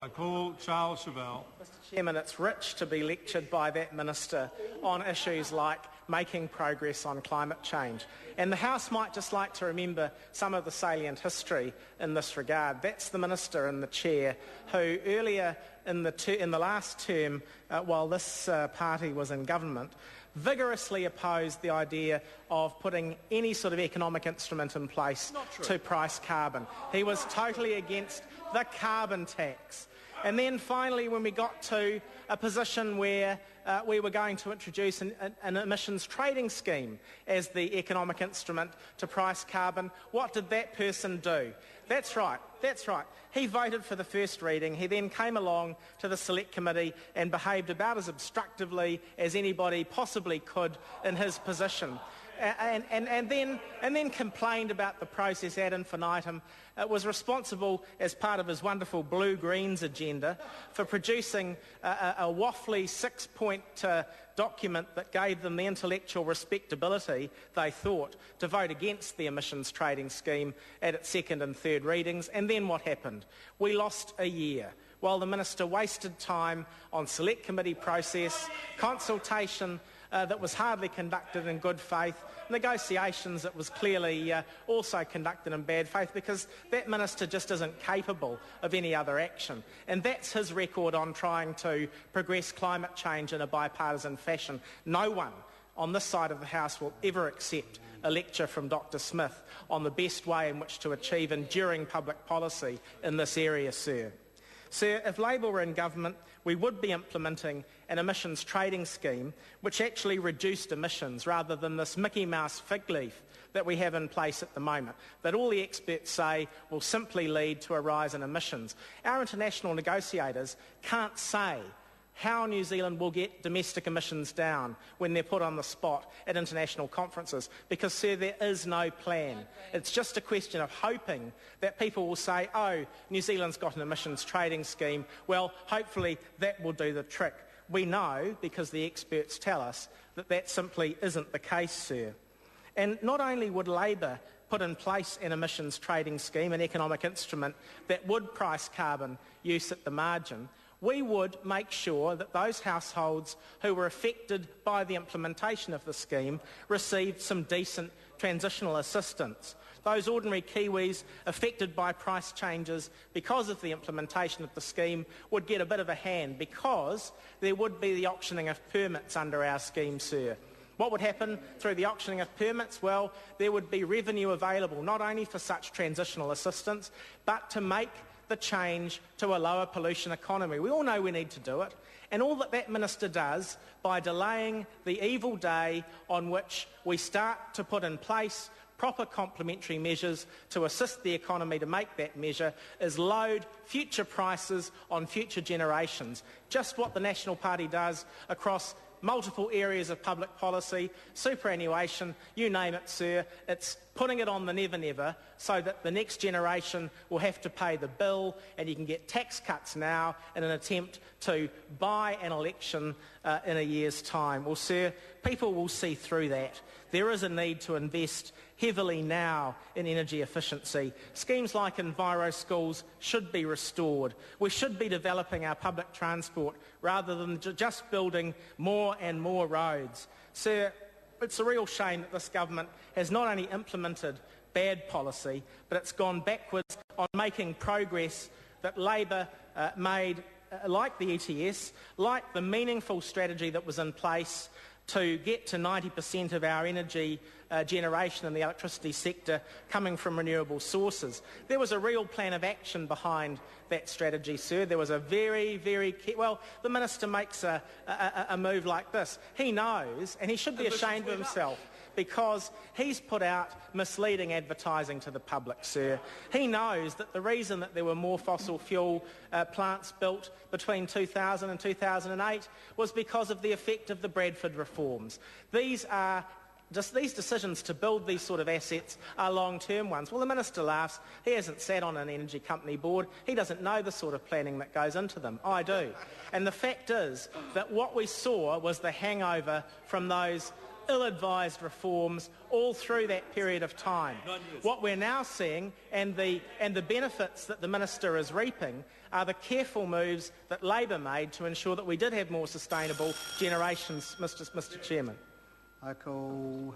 I call Charles Chauvel. Mr Chairman, it's rich to be lectured by that minister on issues like making progress on climate change. And the House might just like to remember some of the salient history in this regard. That's the minister in the chair who earlier in the last term, while this party was in government, vigorously opposed the idea of putting any sort of economic instrument in place to price carbon. He was totally against the carbon tax. And then finally, when we got to a position where we were going to introduce an emissions trading scheme as the economic instrument to price carbon, what did that person do? That's right. He voted for the first reading. He then came along to the Select Committee and behaved about as obstructively as anybody possibly could in his position. And then complained about the process ad infinitum. Was responsible, as part of his wonderful blue-greens agenda, for producing a waffly six-point document that gave them the intellectual respectability, they thought, to vote against the emissions trading scheme at its second and third readings. And then what happened? We lost a year, while the minister wasted time on Select Committee process, consultation that was hardly conducted in good faith, negotiations that was clearly also conducted in bad faith, because that minister just isn't capable of any other action. And that's his record on trying to progress climate change in a bipartisan fashion. No one on this side of the House will ever accept a lecture from Dr Smith on the best way in which to achieve enduring public policy in this area, sir. Sir, if Labour were in government, we would be implementing an emissions trading scheme which actually reduced emissions rather than this Mickey Mouse fig leaf that we have in place at the moment, that all the experts say will simply lead to a rise in emissions. Our international negotiators can't say how New Zealand will get domestic emissions down when they're put on the spot at international conferences, because, sir, there is no plan. It's just a question of hoping that people will say, oh, New Zealand's got an emissions trading scheme, well, hopefully that will do the trick. We know, because the experts tell us, that that simply isn't the case, sir. And not only would Labour put in place an emissions trading scheme, an economic instrument that would price carbon use at the margin, we would make sure that those households who were affected by the implementation of the scheme received some decent transitional assistance. Those ordinary Kiwis affected by price changes because of the implementation of the scheme would get a bit of a hand, because there would be the auctioning of permits under our scheme, sir. What would happen through the auctioning of permits? Well, there would be revenue available not only for such transitional assistance, but to make the change to a lower pollution economy. We all know we need to do it, and all that minister does by delaying the evil day on which we start to put in place proper complementary measures to assist the economy to make that measure is load future prices on future generations. Just what the National Party does across multiple areas of public policy, superannuation, you name it, sir. It's putting it on the never-never so that the next generation will have to pay the bill, and you can get tax cuts now in an attempt to buy an election in a year's time. Well, sir, people will see through that. There is a need to invest heavily now in energy efficiency. Schemes like Enviro Schools should be restored. We should be developing our public transport rather than just building more and more roads. Sir, it's a real shame that this government has not only implemented bad policy, but it's gone backwards on making progress that Labour made, like the ETS, like the meaningful strategy that was in place to get to 90% of our energy generation in the electricity sector coming from renewable sources. There was a real plan of action behind that strategy, sir. There was a well, the minister makes a move like this. He knows, and he should be ashamed of himself, because he's put out misleading advertising to the public, sir. He knows that the reason that there were more fossil fuel plants built between 2000 and 2008 was because of the effect of the Bradford reforms. These decisions to build these sort of assets are long-term ones. Well, the minister laughs. He hasn't sat on an energy company board. He doesn't know the sort of planning that goes into them. I do. And the fact is that what we saw was the hangover from those ill-advised reforms all through that period of time. What we're now seeing, and the benefits that the Minister is reaping, are the careful moves that Labor made to ensure that we did have more sustainable generations, Mr Chairman. I call